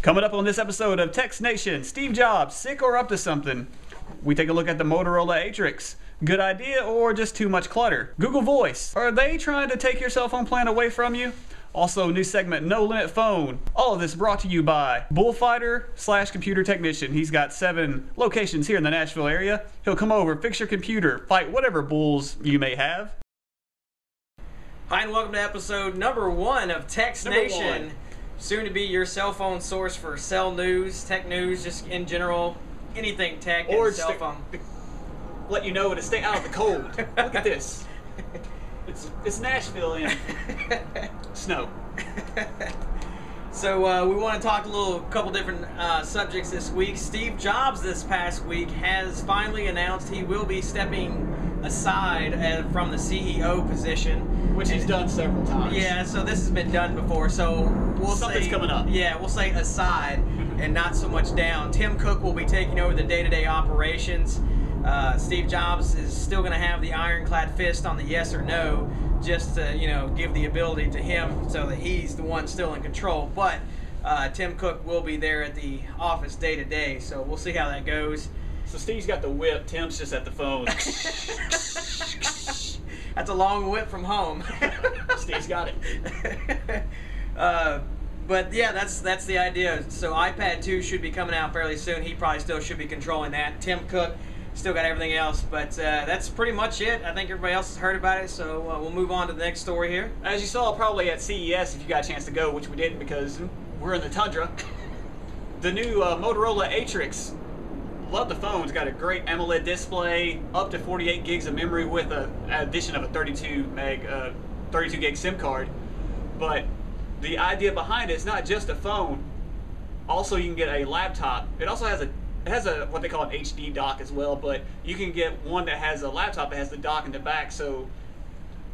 Coming up on this episode of Text Nation, Steve Jobs, sick or up to something? We take a look at the Motorola Atrix. Good idea or just too much clutter? Google Voice, are they trying to take your cell phone plan away from you? Also, new segment, No Limit Phone. All of this brought to you by Bullfighter / computer technician. He's got 7 locations here in the Nashville area. He'll come over, fix your computer, fight whatever bulls you may have. Hi, and welcome to episode number 1 of Text Nation. Soon to be your cell phone source for cell news, tech news, just in general, anything tech and cell phone. Let you know to stay out of the cold. Look at this. It's Nashville in snow. So we want to talk a couple different subjects this week. Steve Jobs this past week has finally announced he will be stepping aside from the CEO position, which he's done several times. Yeah, so this has been done before. So something's coming up. Yeah, we'll say aside and not so much down. Tim Cook will be taking over the day-to-day operations. Steve Jobs is still going to have the ironclad fist on the yes or no, just to give the ability to him so that he's the one still in control. But Tim Cook will be there at the office day to day, so we'll see how that goes. So Steve's got the whip, Tim's just at the phone. That's a long whip from home. Steve's got it. But yeah, that's the idea. So iPad 2 should be coming out fairly soon. He probably still should be controlling that. Tim Cook still got everything else, but that's pretty much it. I think everybody else has heard about it, so we'll move on to the next story here. As you saw probably at CES, if you got a chance to go, which we didn't because we're in the tundra, the new Motorola Atrix. Love the phone. It's got a great AMOLED display, up to 48 gigs of memory with an addition of a 32 gig SIM card. But the idea behind it is not just a phone. Also, you can get a laptop. It also has a what they call an HD dock as well, but you can get one that has a laptop that has the dock in the back. So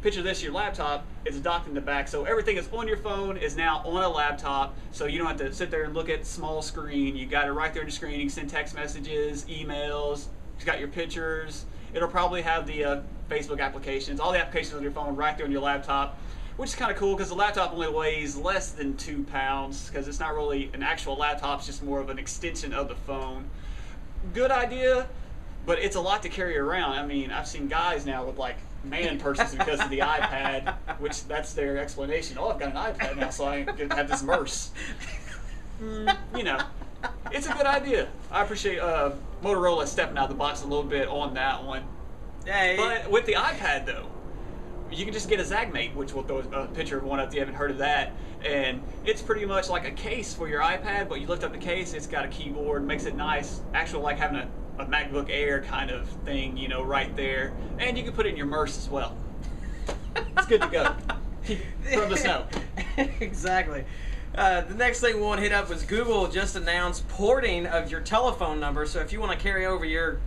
picture this, your laptop is docked in the back, so everything that's on your phone is now on a laptop, so you don't have to sit there and look at small screen. You got it right there on the screen. You can send text messages, emails, it's got your pictures. It'll probably have the Facebook applications, all the applications on your phone right there on your laptop, which is kind of cool because the laptop only weighs less than 2 pounds because it's not really an actual laptop, it's just more of an extension of the phone. Good idea, but it's a lot to carry around. I mean, I've seen guys now with like man purses because of the iPad, which that's their explanation. Oh, I've got an iPad now, so I can have this merce. It's a good idea. I appreciate Motorola stepping out of the box a little bit on that one. Hey. But with the iPad though, you can just get a ZagMate, which we'll throw a picture of one up if you haven't heard of that. And it's pretty much like a case for your iPad, but you lift up the case, it's got a keyboard, makes it nice, actual like having a MacBook Air kind of thing, right there. And you can put it in your merce as well. It's good to go. From the snow. Exactly. The next thing we want to hit up was Google just announced porting of your telephone number. So if you want to carry over your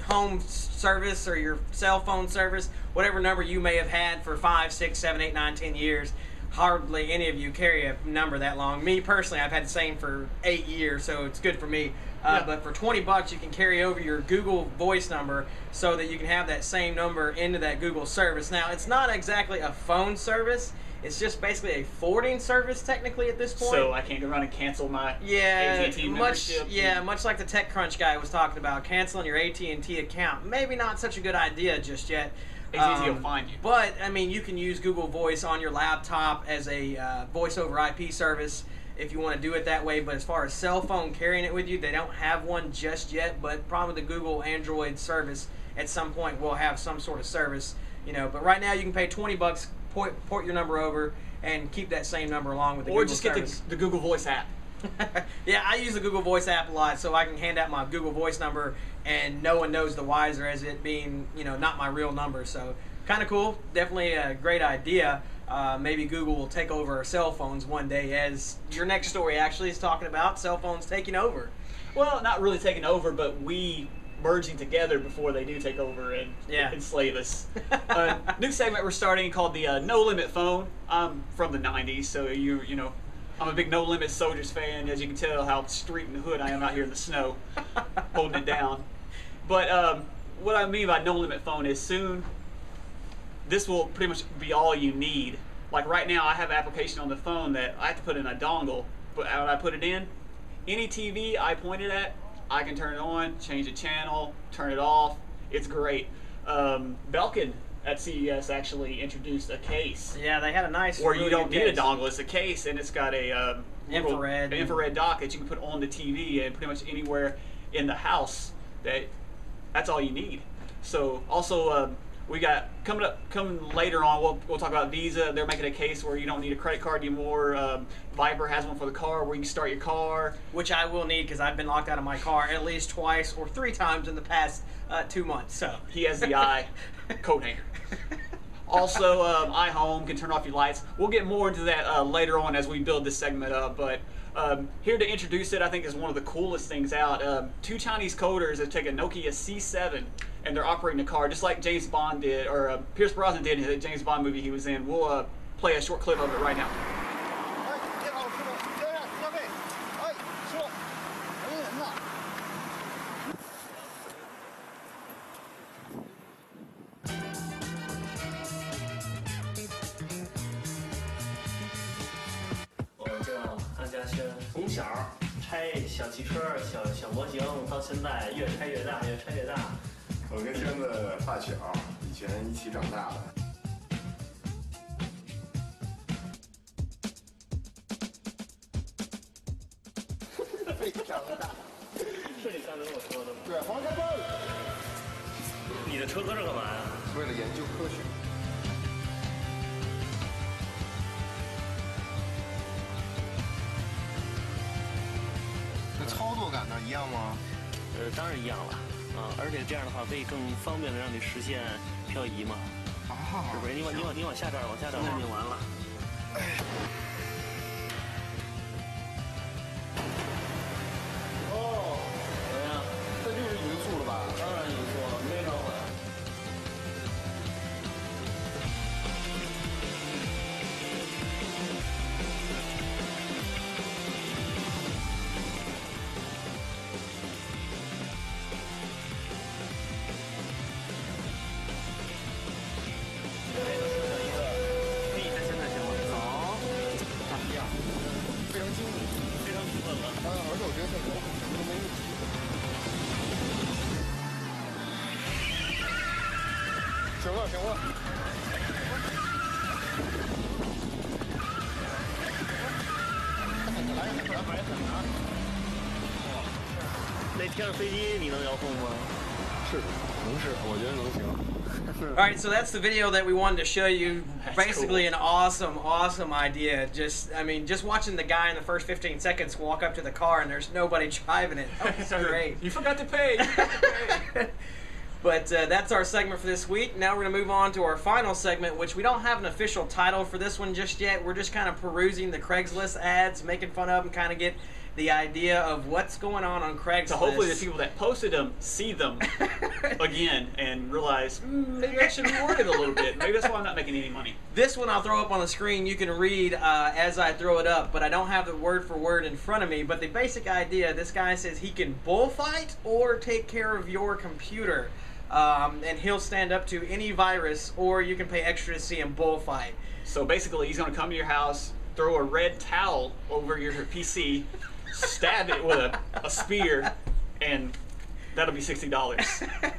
home service or your cell phone service, whatever number you may have had for 5, 6, 7, 8, 9, 10 years, hardly any of you carry a number that long. Me personally, I've had the same for 8 years, so it's good for me. But for $20, you can carry over your Google Voice number so that you can have that same number into that Google service. Now, it's not exactly a phone service. It's just basically a forwarding service, technically, at this point. So I can't go around and cancel my AT&T membership? Much like the TechCrunch guy was talking about, canceling your AT&T account. Maybe not such a good idea just yet. AT&T will find you. But, I mean, you can use Google Voice on your laptop as a voice over IP service if you want to do it that way. But as far as cell phone carrying it with you, they don't have one just yet, but probably the Google Android service at some point will have some sort of service. But right now you can pay $20, port your number over, and keep that same number along with the Google service. Or just get the Google Voice app. Yeah, I use the Google Voice app a lot, so I can hand out my Google Voice number, and no one knows the wiser as it being, not my real number. So kind of cool. Definitely a great idea. Maybe Google will take over our cell phones one day, as your next story actually is talking about cell phones taking over. Well, not really taking over, but we merging together before they do take over and enslave us. New segment we're starting called the No Limit Phone. I'm from the 90s, so I'm a big No Limit Soldiers fan. As you can tell how street in the hood I am out here in the snow, holding it down. But what I mean by No Limit Phone is soon this will pretty much be all you need. Like right now I have an application on the phone that I have to put in a dongle when I put it in, any TV I point it at, I can turn it on, change the channel, turn it off. It's great. Belkin at CES actually introduced a case. Yeah, they had a nice where really you don't good need a case. dongle. It's a case, and it's got a infrared dock that you can put on the TV and pretty much anywhere in the house. That's all you need. So also we got coming later on. We'll talk about Visa. They're making a case where you don't need a credit card anymore. Viper has one for the car where you can start your car, which I will need because I've been locked out of my car at least twice or 3 times in the past 2 months. So he has the eye coat hanger. Also, iHome can turn off your lights. We'll get more into that later on as we build this segment up. But here to introduce it, I think is one of the coolest things out. 2 Chinese coders have taken a Nokia C7 and they're operating the car just like James Bond did, or Pierce Brosnan did in the James Bond movie he was in. We'll play a short clip of it right now. 从小拆小汽车、小模型，到现在越拆越大，越拆越大。我跟轩子发小，以前一起长大的。非常大，是你刚才跟我说的吗？对，黄开炮。你的车搁这干嘛呀？为了研究科学。 操作感呢一样吗？当然一样了啊！而且这样的话可以更方便的让你实现漂移嘛。啊，是不是？你往下这儿，往下这儿就完了。哦，怎么样？这就是匀速了吧？当然匀速了，非常稳。 行了，行了。那天上飞机你能遥控吗？是，能是，我觉得能行。 All right, so that's the video that we wanted to show you. Basically, cool. An awesome idea. Just watching the guy in the first 15 seconds walk up to the car and there's nobody driving it. That's great. You forgot to pay. But that's our segment for this week. Now we're going to move on to our final segment, which we don't have an official title for this one just yet. We're just kind of perusing the Craigslist ads, making fun of them, kind of get the idea of what's going on Craigslist. So hopefully the people that posted them see them again and realize maybe I should reword it a little bit. Maybe that's why I'm not making any money. This one I'll throw up on the screen. You can read as I throw it up, but I don't have the word for word in front of me. But the basic idea, this guy says he can bullfight or take care of your computer. And he'll stand up to any virus, or you can pay extra to see him bullfight. So basically he's going to come to your house, throw a red towel over your PC, stab it with a spear, and that'll be $60.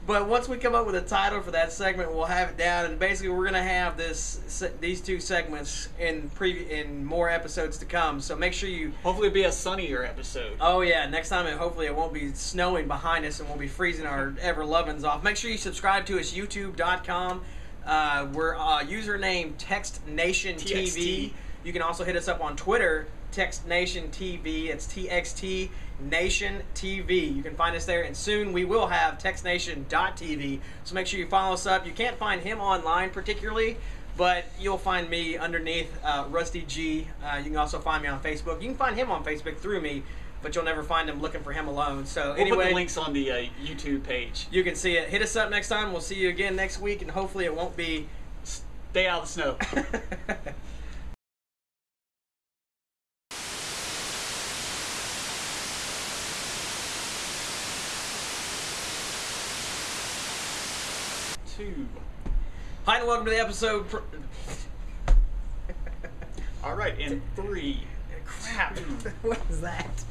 But once we come up with a title for that segment, we'll have it down, and basically we're gonna have these 2 segments in more episodes to come. So make sure you. Hopefully it'll be a sunnier episode. Oh yeah, next time hopefully it won't be snowing behind us and we'll be freezing our ever-lovins off. Make sure you subscribe to us, YouTube.com. We're username txtNationTV. TXT. You can also hit us up on Twitter, txtNationTV. It's txtNationTV. You can find us there, and soon we will have txtNation.tv. So make sure you follow us up. You can't find him online particularly, but you'll find me underneath Rusty G. You can also find me on Facebook. You can find him on Facebook through me, but you'll never find him looking for him alone. So We'll anyway, put the links on the YouTube page. you can see it. Hit us up next time. We'll see you again next week, and hopefully it won't be. Stay out of the snow. Hi and welcome to the episode. All right, in 3. Crap. What is that?